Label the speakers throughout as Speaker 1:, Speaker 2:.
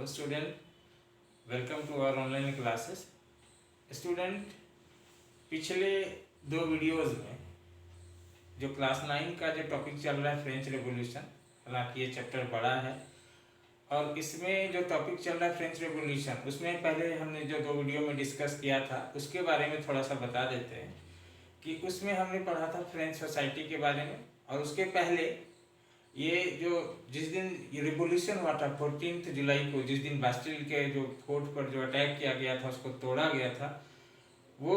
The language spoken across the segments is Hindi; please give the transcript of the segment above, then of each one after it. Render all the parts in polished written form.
Speaker 1: Hello student, welcome to our online classes. Student, पिछले दो वीडियोस में जो क्लास 9 का जो टॉपिक चल रहा है फ्रेंच रेवोल्यूशन, हालांकि ये चैप्टर बड़ा है और इसमें जो टॉपिक चल रहा है फ्रेंच रेवोल्यूशन, उसमें पहले हमने जो दो वीडियो में डिस्कस किया था उसके बारे में थोड़ा सा बता देते हैं कि उसमें हमने पढ़ा था फ्रेंच सोसाइटी के बारे में। और उसके पहले ये जो जिस दिन ये रिवोल्यूशन हुआ था 14 जुलाई को, जिस दिन बास्टिल के जो फोर्ट पर जो अटैक किया गया था, उसको तोड़ा गया था, वो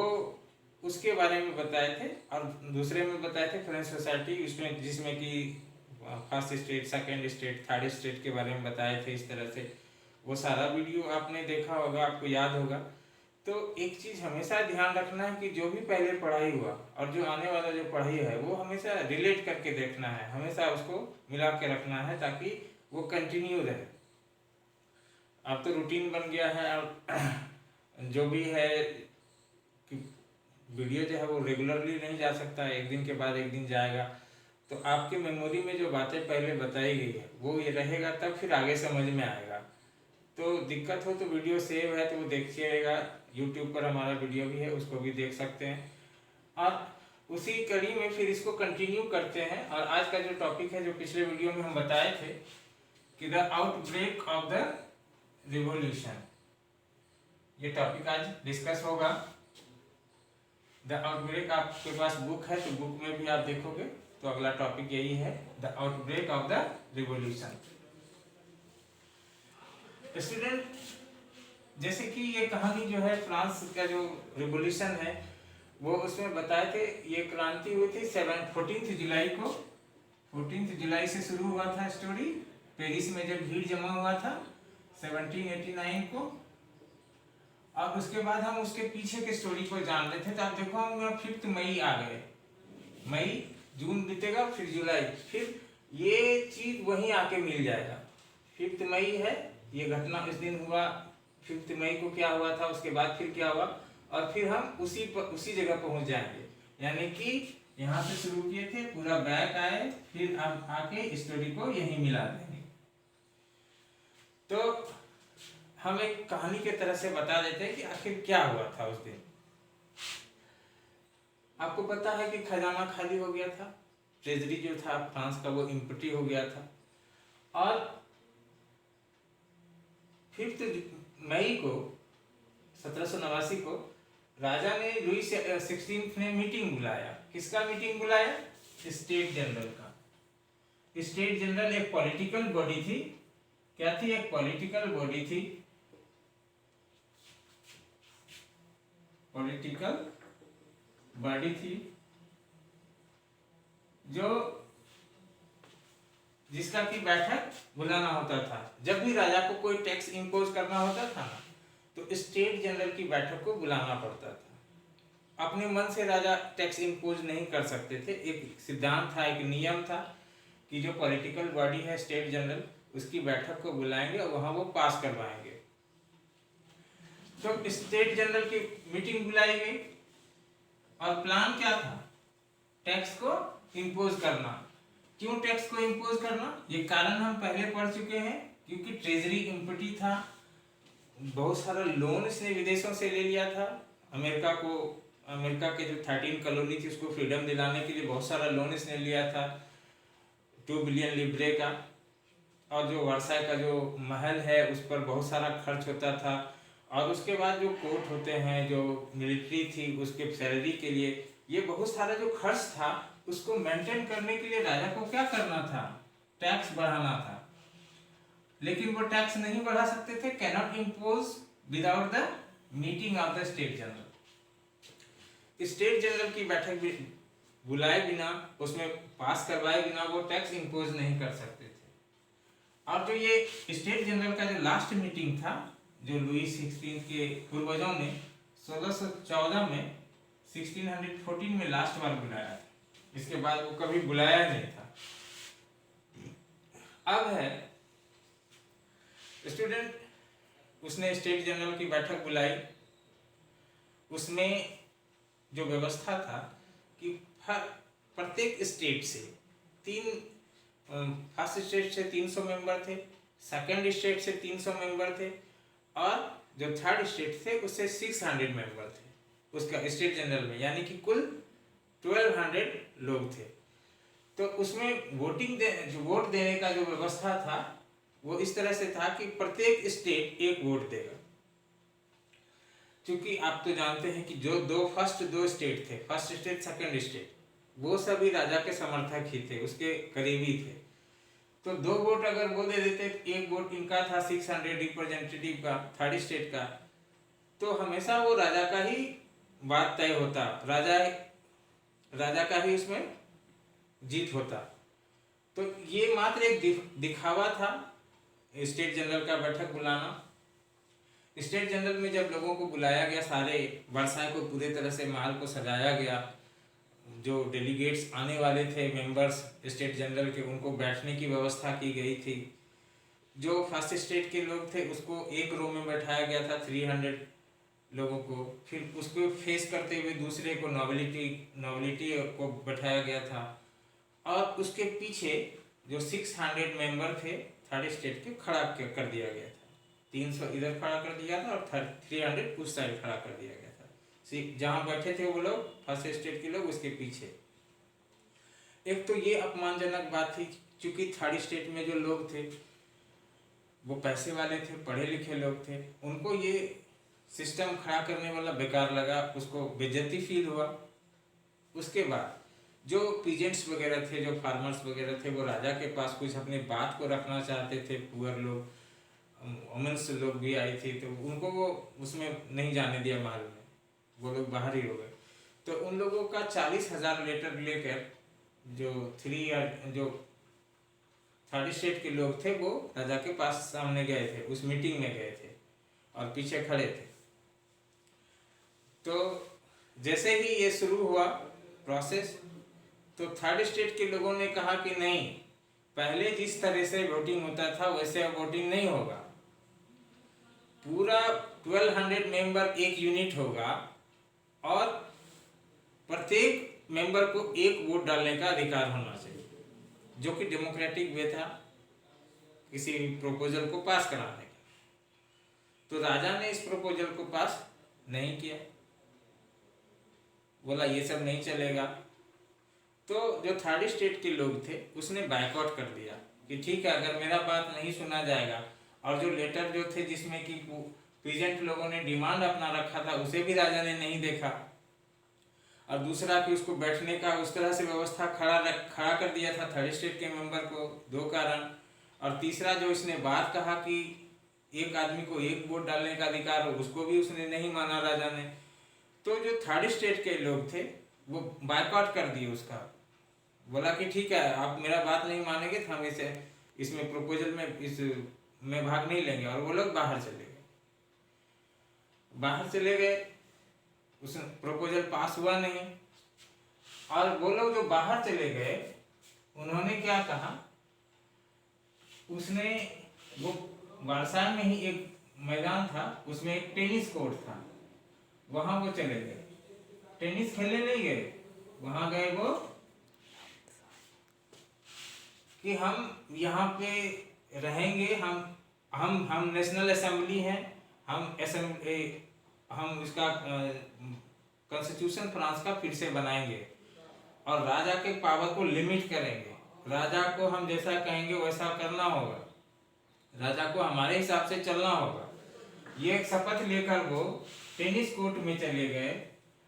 Speaker 1: उसके बारे में बताए थे। और दूसरे में बताए थे फ्रेंच सोसाइटी, उसमें जिसमें कि first state, second state, third state के बारे में बताए थे। इस तरह से वो सारा वीडियो आपने देखा होगा, आपको याद होगा। तो एक चीज़ हमेशा ध्यान रखना है कि जो भी पहले पढ़ाई हुआ और जो आने वाला जो पढ़ाई है वो हमेशा रिलेट करके देखना है, हमेशा उसको मिला के रखना है ताकि वो कंटिन्यू रहे। अब तो रूटीन बन गया है और जो भी है कि वीडियो जो है वो रेगुलरली नहीं जा सकता है, एक दिन के बाद एक दिन जाएगा। तो आपकी मेमोरी में जो बातें पहले बताई गई है वो ये रहेगा, तब फिर आगे समझ में आएगा। तो दिक्कत हो तो वीडियो सेव है तो वो देखिएगा, यूट्यूब पर हमारा वीडियो भी है, उसको भी देख सकते हैं। और उसी कड़ी में फिर इसको कंटिन्यू करते हैं। और आज का जो टॉपिक है, जो पिछले वीडियो में हम बताए थे कि the outbreak of the revolution, ये टॉपिक आज डिस्कस होगा। द आउटब्रेक, आपके पास बुक है तो बुक में भी आप देखोगे तो अगला टॉपिक यही है, the outbreak of the revolution. Student, जैसे कि ये कहानी जो है फ्रांस का जो रिवॉल्यूशन है वो उसमें बताए थे, ये क्रांति हुई थी 14 जुलाई को। 14 जुलाई से शुरू हुआ था स्टोरी, पेरिस में जब भीड़ जमा हुआ था 1789 को। और उसके बाद हम उसके पीछे के स्टोरी को जान रहे थे, तो आप देखो हम 5 मई आ गए, मई जून बीतेगा फिर जुलाई, फिर ये चीज वहीं आके मिल जाएगा। 5 मई है, ये घटना इस दिन हुआ, 5 मई को क्या हुआ था, उसके बाद फिर क्या हुआ, और फिर हम उसी जगह पहुंच जाएंगे। यानी कि यहाँ से शुरू किए थे, पूरा बैक आए, फिर हम आके स्टोरी को यहीं मिला देंगे। तो हम एक कहानी के तरह से बता देते हैं कि आखिर क्या हुआ था उस दिन। आपको पता है कि खजाना खाली हो गया था, ट्रेजरी जो था फ्रांस का वो इम्पटी हो गया था। और 5 मई को 1789 को राजा ने लुई 16 ने मीटिंग बुलाया। किसका मीटिंग बुलाया? स्टेट जनरल का। स्टेट जनरल एक पॉलिटिकल बॉडी थी। क्या थी? एक पॉलिटिकल बॉडी थी, पॉलिटिकल बॉडी थी जो जिसका की बैठक बुलाना होता था। जब भी राजा को कोई टैक्स इंपोज करना होता था ना, तो स्टेट जनरल की बैठक को बुलाना पड़ता था। अपने मन से राजा टैक्स इंपोज नहीं कर सकते थे, एक सिद्धांत था, एक नियम था कि जो पॉलिटिकल बॉडी है स्टेट जनरल, उसकी बैठक को बुलाएंगे और वहां वो पास करवाएंगे। तो स्टेट जनरल की मीटिंग बुलाई गई और प्लान क्या था? टैक्स को इंपोज करना। क्यों टैक्स को इंपोज करना? ये कारण हम पहले पढ़ चुके हैं, क्योंकि ट्रेजरी इम्पटी था, बहुत सारा लोन इसने विदेशों से ले लिया था। अमेरिका के जो 13 कॉलोनी थी उसको फ्रीडम दिलाने के लिए बहुत सारा लोन इसने लिया था, 2 बिलियन लिब्रे का। और जो वर्साई का जो महल है उस पर बहुत सारा खर्च होता था। और उसके बाद जो कोर्ट होते हैं, जो मिलिट्री थी उसके सैलरी के लिए, ये बहुत सारा जो खर्च था उसको मेंटेन करने के लिए राजा को क्या करना था? टैक्स बढ़ाना था। लेकिन वो टैक्स नहीं बढ़ा सकते थे, cannot impose without the meeting of the state general. State general की बैठक भी बुलाए बिना, उसमें पास करवाए बिना वो टैक्स इम्पोज नहीं कर सकते थे। और जो ये स्टेट जनरल का जो लास्ट मीटिंग था, जो लुई 16 के पूर्वजों ने 1614 में 1614 में लास्ट बार बुलाया था, इसके बाद वो कभी बुलाया नहीं था। अब है स्टूडेंट, उसने स्टेट जनरल की बैठक बुलाई। उसमें जो व्यवस्था था कि प्रत्येक स्टेट से फर्स्ट स्टेट से 300 मेंबर थे, सेकंड स्टेट से 300 मेंबर थे, और जो थर्ड स्टेट थे उससे 600 मेंबर थे उसका स्टेट जनरल में, यानी कि कुल 1200 लोग थे। तो उसमें जो वोट देने का जो व्यवस्था था वो इस तरह से था कि प्रत्येक स्टेट एक वोट देगा। क्योंकि आप तो जानते हैं कि जो फर्स्ट दो स्टेट थे, फर्स्ट स्टेट सेकंड स्टेट, वो सभी राजा के समर्थक ही थे, उसके करीबी थे। तो 2 वोट अगर वो दे देते, एक वोट इनका था 600 रिप्रेजेंटेटिव का, थर्ड स्टेट का, तो हमेशा वो राजा का ही बात तय होता, राजा का ही उसमें जीत होता। तो ये मात्र एक दिखावा था स्टेट जनरल का बैठक बुलाना। स्टेट जनरल में जब लोगों को बुलाया गया, सारे वर्साई को पूरे तरह से महल को सजाया गया, जो डेलीगेट्स आने वाले थे मेंबर्स स्टेट जनरल के, उनको बैठने की व्यवस्था की गई थी। जो फर्स्ट स्टेट के लोग थे उसको एक रो में बैठाया गया था 300 लोगों को, फिर उसको फेस करते हुए दूसरे को नॉबिलिटी को बैठाया गया था, और उसके पीछे जो 600 मेंबर थे थर्ड स्टेट के खड़ा कर दिया गया था। 300 इधर खड़ा कर दिया था और 300 उस साइड खड़ा कर दिया गया था। जहां बैठे थे वो लोग फर्स्ट स्टेट के लोग, उसके पीछे। एक तो ये अपमानजनक बात थी, क्योंकि थर्ड स्टेट में जो लोग थे वो पैसे वाले थे, पढ़े लिखे लोग थे, उनको ये सिस्टम खड़ा करने वाला बेकार लगा, उसको बेइज्जती फील हुआ। उसके बाद जो पीजेंट्स वगैरह थे, जो फार्मर्स वगैरह थे, वो राजा के पास कुछ अपने बात को रखना चाहते थे। पुअर लोग, वुमेन्स लोग भी आई थी, तो उनको वो उसमें नहीं जाने दिया महल में, वो लोग बाहर ही हो गए। तो उन लोगों का 40,000 लेटर लेकर जो थर्ड स्टेट के लोग थे वो राजा के पास सामने गए थे, उस मीटिंग में गए थे और पीछे खड़े थे। तो जैसे ही ये शुरू हुआ प्रोसेस, तो थर्ड स्टेट के लोगों ने कहा कि नहीं, पहले जिस तरह से वोटिंग होता था वैसे अब वोटिंग नहीं होगा, पूरा 1200 मेंबर एक यूनिट होगा और प्रत्येक मेंबर को एक वोट डालने का अधिकार होना चाहिए, जो कि डेमोक्रेटिक वे था किसी प्रपोजल को पास कराने का। तो राजा ने इस प्रपोजल को पास नहीं किया, बोला ये सब नहीं चलेगा। तो जो थर्ड स्टेट के लोग थे उसने बायकॉट कर दिया कि ठीक है, अगर मेरा बात नहीं सुना जाएगा, और जो लेटर जो थे जिसमें कि पीजेंट लोगों ने डिमांड अपना रखा था उसे भी राजा ने नहीं देखा, और दूसरा कि उसको बैठने का उस तरह से व्यवस्था खड़ा कर दिया था थर्ड स्टेट के मेंबर को, 2 कारण। और तीसरा जो इसने बात कहा कि एक आदमी को एक वोट डालने का अधिकार हो, उसको भी उसने नहीं माना राजा ने। तो जो थर्ड स्टेट के लोग थे वो बायकॉट कर दिए उसका, बोला कि ठीक है, आप मेरा बात नहीं मानेंगे तो हम इसमें प्रपोजल में भाग नहीं लेंगे, और वो लोग बाहर चले गए। उस प्रपोजल पास हुआ नहीं, और वो लोग जो बाहर चले गए उन्होंने क्या कहा, उसने वो वर्साई में ही एक मैदान था, उसमें एक टेनिस कोर्ट था, वहां वो चले गए। टेनिस खेलने नहीं गए, वहां गए वो कि हम यहाँ पे रहेंगे, हम नेशनल असेंबली हैं, हम इसका कॉन्स्टिट्यूशन फ्रांस का फिर से बनाएंगे और राजा के पावर को लिमिट करेंगे, राजा को हम जैसा कहेंगे वैसा करना होगा, राजा को हमारे हिसाब से चलना होगा। ये एक शपथ लेकर वो टेनिस कोर्ट में चले गए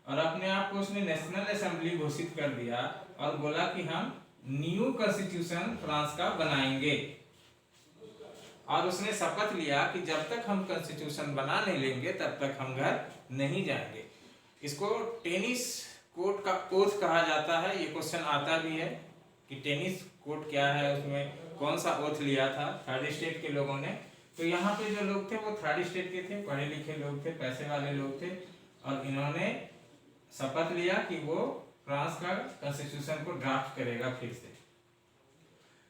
Speaker 1: और अपने आप को उसने नेशनल असेंबली घोषित कर दिया और बोला कि हम न्यू कॉन्स्टिट्यूशन फ्रांस का बनाएंगे। और उसने शपथ लिया कि जब तक हम कॉन्स्टिट्यूशन बना नहीं लेंगे तब तक हम घर नहीं जाएंगे। इसको टेनिस कोर्ट का ओथ कहा जाता है। ये क्वेश्चन आता भी है कि टेनिस कोर्ट क्या है, उसमें कौन सा ओथ लिया था थर्ड स्टेट के लोगों ने। तो यहाँ पे जो लोग थे वो थर्ड स्टेट के थे, पढ़े लिखे लोग थे, पैसे वाले लोग थे, और इन्होंने शपथ लिया कि वो फ्रांस का कॉन्स्टिट्यूशन को ड्राफ्ट करेगा फिर से।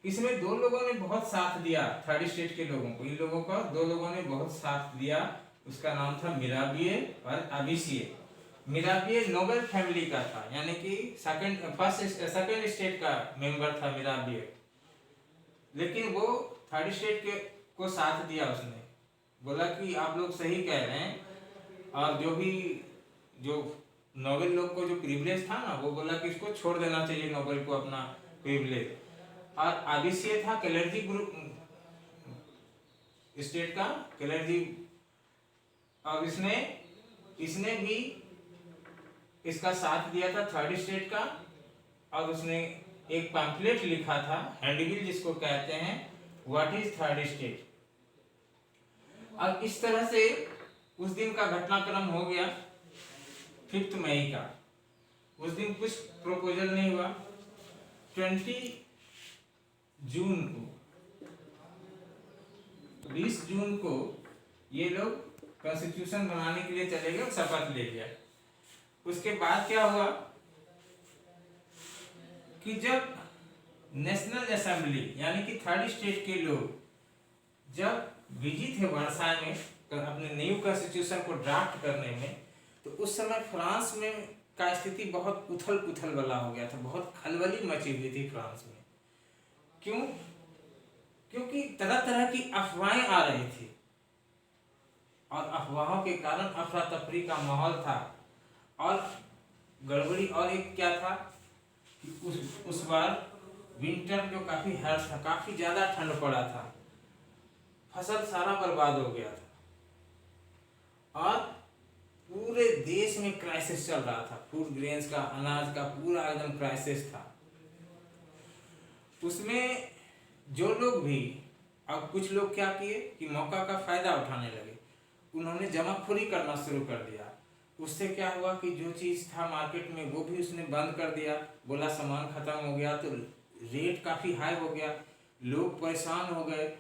Speaker 1: इसमें 2 लोगों ने बहुत साथ दिया थर्ड स्टेट के लोगों को, इन लोगों का 2 लोगों ने बहुत साथ दिया। उसका नाम था मिराबिये और अबिसिये। मिराबिये नोबल फैमिली का था, यानी कि सेकंड स्टेट का मेंबर था मिराबिये, लेकिन वो थर्ड स्टेट को साथ दिया उसने, बोला कि आप लोग सही कह रहे हैं, और जो नोबेल लोग को जो प्रिविलेज था ना, वो बोला कि इसको छोड़ देना चाहिए नोबेल को अपना प्रिविलेज। और आबिसिये था कैलर्जी ग्रुप स्टेट का, कैलर्जी, और इसने भी इसका साथ दिया था थर्ड स्टेट का। और उसने एक पैम्फलेट लिखा था, हैंडबिल जिसको कहते हैं, व्हाट इज थर्ड स्टेट। अब इस तरह से उस दिन का घटनाक्रम हो गया 5 मई का। उस दिन कुछ प्रपोजल नहीं हुआ। 20 जून को, 20 जून को ये लोग कॉन्स्टिट्यूशन बनाने के लिए चले गए और शपथ ले लिया। उसके बाद क्या हुआ कि जब नेशनल असेंबली यानी कि थर्ड स्टेट के लोग जब बिजी थे वर्साय में अपने न्यू कॉन्स्टिट्यूशन को ड्राफ्ट करने में, तो उस समय फ्रांस में का स्थिति बहुत उथल पुथल वाला हो गया था, बहुत खलबली मची हुई थी फ्रांस में। क्यों? क्योंकि तरह तरह की अफवाहें आ रही थी, और अफवाहों के कारण अफरा तफरी का माहौल था। और गड़बड़ी और एक क्या था कि उस बार विंटर जो काफी हार्श था, काफी ज्यादा ठंड पड़ा था, फसल सारा बर्बाद हो गया था, और पूरे देश में क्राइसिस चल रहा था। फूड ग्रेन्स का, अनाज का पूरा एकदम क्राइसिस था। उसमें जो लोग भी, अब कुछ लोग क्या किए कि मौका का फायदा उठाने लगे, उन्होंने जमाखोरी करना शुरू कर दिया। उससे क्या हुआ कि जो चीज़ था मार्केट में वो भी उसने बंद कर दिया, बोला सामान खत्म हो गया, तो रेट काफ़ी हाई हो गया, लोग परेशान हो गए।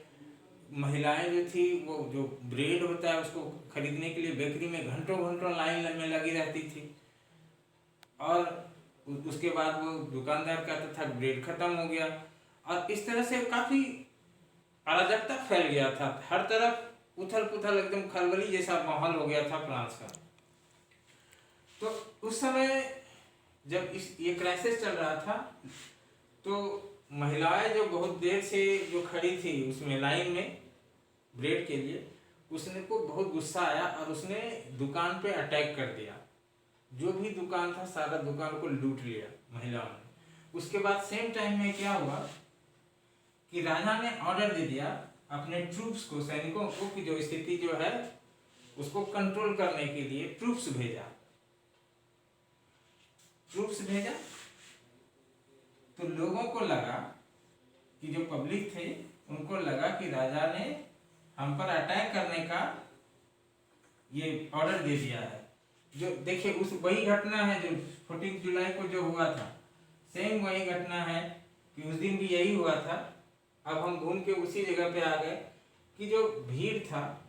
Speaker 1: महिलाएं जो थी वो जो ब्रेड होता है उसको खरीदने के लिए बेकरी में घंटों घंटों लाइन में लगी रहती थी, और उसके बाद वो दुकानदार कहता था ब्रेड खत्म हो गया, और इस तरह से काफ़ी अराजकता फैल गया था। हर तरफ उथल पुथल एकदम खलबली जैसा माहौल हो गया था फ्रांस का। तो उस समय जब ये क्राइसिस चल रहा था, तो महिलाएं जो बहुत देर से जो खड़ी थी उसमें लाइन में ब्रेड के लिए, उसने को बहुत गुस्सा आया और उसने दुकान पे अटैक कर दिया। जो भी दुकान था सारा दुकान को लूट लिया महिलाओं ने। उसके बाद सेम टाइम में क्या हुआ कि राजा ने ऑर्डर दे दिया अपने ट्रूप्स को, सैनिकों को, कि जो स्थिति जो है उसको कंट्रोल करने के लिए ट्रूप्स भेजा। तो लोगों को लगा कि जो पब्लिक थे उनको लगा कि राजा ने हम पर अटैक करने का ये ऑर्डर दे दिया है। जो देखिए उस वही घटना है जो 14 जुलाई को जो हुआ था, सेम वही घटना है कि उस दिन भी यही हुआ था। अब हम घूम के उसी जगह पे आ गए कि जो भीड़ था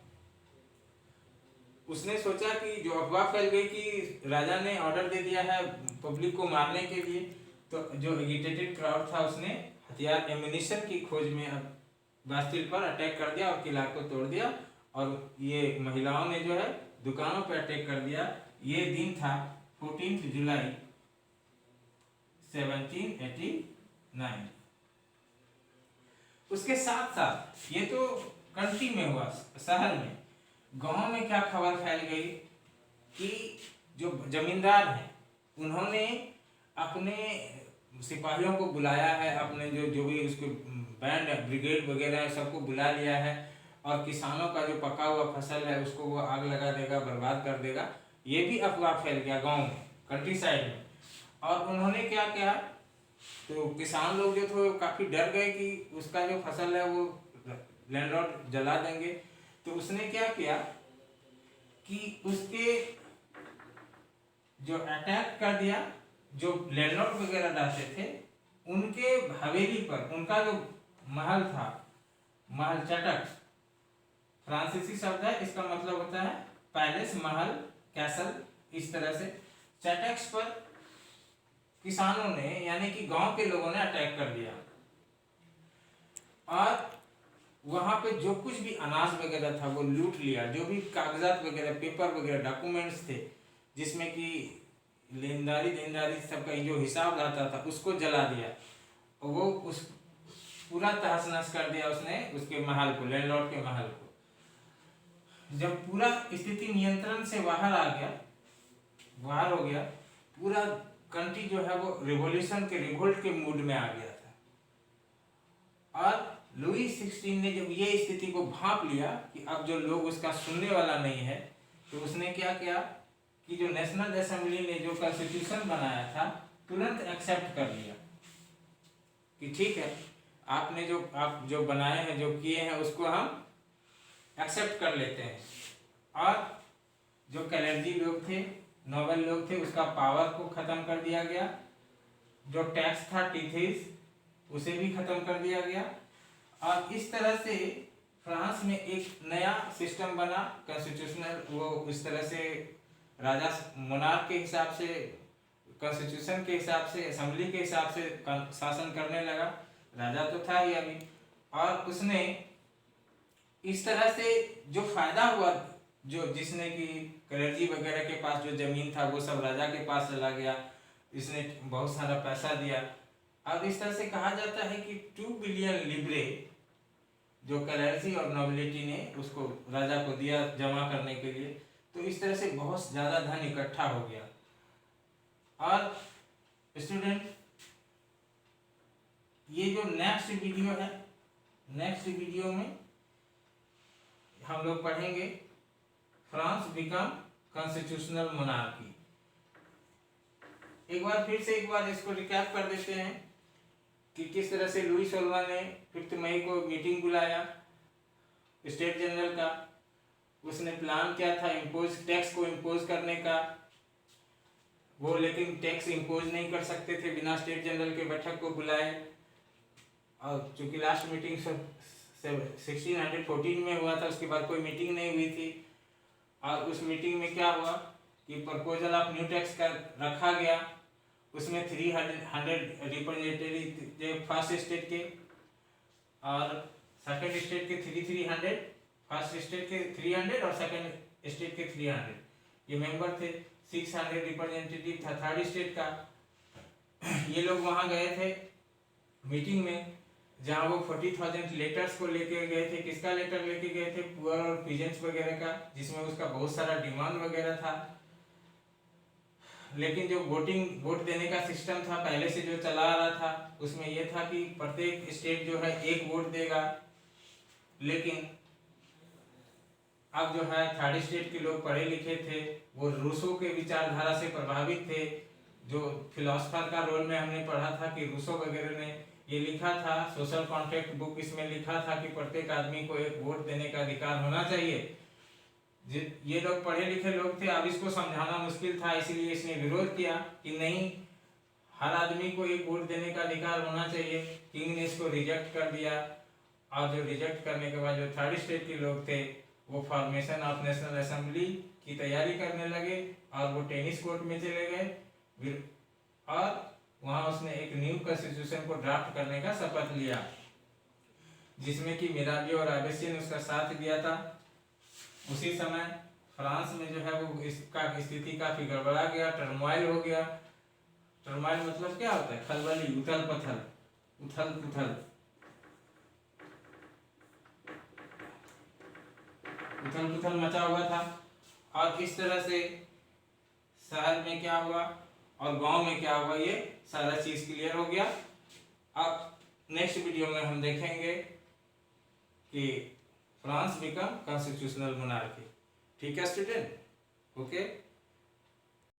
Speaker 1: उसने सोचा कि जो अफवाह फैल गई कि राजा ने ऑर्डर दे दिया है पब्लिक को मारने के लिए, तो जो एजिटेटेड क्राउड था उसने हथियार एम्यूनिशन की खोज में अब बास्टिल पर अटैक कर दिया और किला को तोड़ दिया, और ये महिलाओं ने जो है दुकानों पर अटैक कर दिया। ये दिन था 14 जुलाई 1789। उसके साथ साथ ये तो कंट्री में हुआ, शहर में। गांव में क्या खबर फैल गई कि जो जमींदार हैं उन्होंने अपने सिपाहियों को बुलाया है, अपने जो भी उसके बैंड ब्रिगेड वगैरह है सबको बुला लिया है, और किसानों का जो पका हुआ फसल है उसको वो आग लगा देगा, बर्बाद कर देगा। ये भी अफवाह फैल गया गांव में, कंट्री साइड में। और उन्होंने क्या किया, तो किसान लोग जो थे काफ़ी डर गए कि उसका जो फसल है वो लैंडलॉर्ड जला देंगे। तो उसने क्या किया कि उसके जो अटैक कर दिया, जो लैंडलॉर्ड वगैरह रहते थे उनके हवेली पर, उनका जो महल था, महल चटक फ्रांसीसी शब्द है, इसका मतलब होता है पैलेस, महल, कैसल, इस तरह से चटक्स पर किसानों ने यानी कि गांव के लोगों ने अटैक कर दिया, और वहां पे जो कुछ भी अनाज वगैरह था वो लूट लिया। जो भी कागजात वगैरह, पेपर वगैरह, डॉक्यूमेंट्स थे जिसमें कि लेनदारी देनदारी सबका जो हिसाब रहता था उसको जला दिया। और वो पूरा तहस नहस कर दिया उसने, उसके महल को, लैंडलॉर्ड के महल को। जब पूरा स्थिति नियंत्रण से बाहर आ गया, बाहर हो गया, पूरा कंट्री जो है वो रिवॉल्यूशन के, रिवोल्ट के मूड में आ गया था। और लुई 16 ने जब ये स्थिति को भांप लिया कि अब जो लोग उसका सुनने वाला नहीं है, तो उसने क्या किया कि जो नेशनल असेंबली ने जो कॉन्स्टिट्यूशन बनाया था तुरंत एक्सेप्ट कर लिया कि ठीक है, आपने जो आप जो बनाए हैं, जो किए हैं, उसको हम एक्सेप्ट कर लेते हैं। और जो क्लर्जी लोग थे, नोबल लोग थे, उसका पावर को खत्म कर दिया गया। जो टैक्स था टीथीस, उसे भी खत्म कर दिया गया। और इस तरह से फ्रांस में एक नया सिस्टम बना कॉन्स्टिट्यूशनल। वो इस तरह से राजा मोनार्क के हिसाब से, कॉन्स्टिट्यूशन के हिसाब से, असेंबली के हिसाब से शासन करने लगा। राजा तो था ही अभी। और उसने इस तरह से जो फायदा हुआ, जो जिसने कि क्लर्जी वगैरह के पास जो जमीन था वो सब राजा के पास चला गया, इसने बहुत सारा पैसा दिया। अब इस तरह से कहा जाता है कि 2 बिलियन लिब्रे जो क्लर्जी और नोबिलिटी ने उसको राजा को दिया जमा करने के लिए। तो इस तरह से बहुत ज़्यादा धन इकट्ठा हो गया। और स्टूडेंट, ये जो नेक्स्ट वीडियो है, नेक्स्ट वीडियो में हम लोग पढ़ेंगे फ्रांस बिकम कॉन्स्टिट्यूशनल मोनार्की। एक बार फिर से एक बार इसको रिकैप कर देते हैं कि किस तरह से लुई 16 ने 5 मई को मीटिंग बुलाया स्टेट जनरल का। उसने प्लान किया था टैक्स को इम्पोज करने का, वो लेकिन टैक्स इम्पोज नहीं कर सकते थे बिना स्टेट जनरल के बैठक को बुलाए। और चूंकि लास्ट मीटिंग 1614 में हुआ था, उसके बाद कोई मीटिंग नहीं हुई थी। और उस मीटिंग में क्या हुआ कि प्रपोजल ऑफ न्यू टैक्स का रखा गया। उसमें 300 रिप्रेजेंटेटिव थे फर्स्ट स्टेट के, और सेकंड स्टेट के 300, फर्स्ट स्टेट के 300 और सेकंड स्टेट के 300 ये मेंबर थे। 600 रिप्रेजेंटेटिव था थर्ड स्टेट का। ये लोग वहाँ गए थे मीटिंग में, जहाँ वो 40,000 लेटर्स को लेके गए थे। किसका लेटर लेके गए थे? पुअर और पीजेंट्स वगैरह का, जिसमें उसका बहुत सारा डिमांड वगैरह था। लेकिन जो वोट देने का सिस्टम था पहले से जो चला आ रहा था, उसमें यह था कि प्रत्येक स्टेट जो है एक वोट देगा। लेकिन अब जो है थर्ड स्टेट के लोग पढ़े लिखे थे, वो रूसो के विचारधारा से प्रभावित थे। जो फिलोसफर का रोल में हमने पढ़ा था कि रूसो वगैरह ने ये लिखा था, सोशल कॉन्ट्रैक्ट बुक, इसमें लिखा था कि प्रत्येक आदमी को एक वोट देने का अधिकार होना चाहिए। ये लोग पढ़े लिखे लोग थे, अब इसको समझाना मुश्किल था, इसलिए इसने विरोध किया कि नहीं, हर आदमी को एक वोट देने का अधिकार होना चाहिए। किंग ने इसको रिजेक्ट कर दिया। और जो रिजेक्ट करने के बाद जो थर्ड स्टेट के लोग थे वो फॉर्मेशन ऑफ नेशनल असेंबली की तैयारी करने लगे, और वो टेनिस कोर्ट में चले गए। और वहाँ उसने एक न्यू कॉन्स्टिट्यूशन को ड्राफ्ट करने का शपथ लिया, जिसमें कि मिराबियो और आबेसी ने उसका साथ दिया था। उसी समय फ्रांस में जो है वो इसका स्थिति काफी गड़बड़ा गया, टर्मोइल हो गया। टर्मोइल मतलब क्या होता है? खलबली, उथल पथल, उथल पुथल, उथल पुथल मचा हुआ था। और इस तरह से शहर में क्या हुआ और गांव में क्या हुआ, ये सारा चीज क्लियर हो गया। अब नेक्स्ट वीडियो में हम देखेंगे कि फ्रांस बिकम कॉन्स्टिट्यूशनल मोनार्की। ठीक है स्टूडेंट? ओके।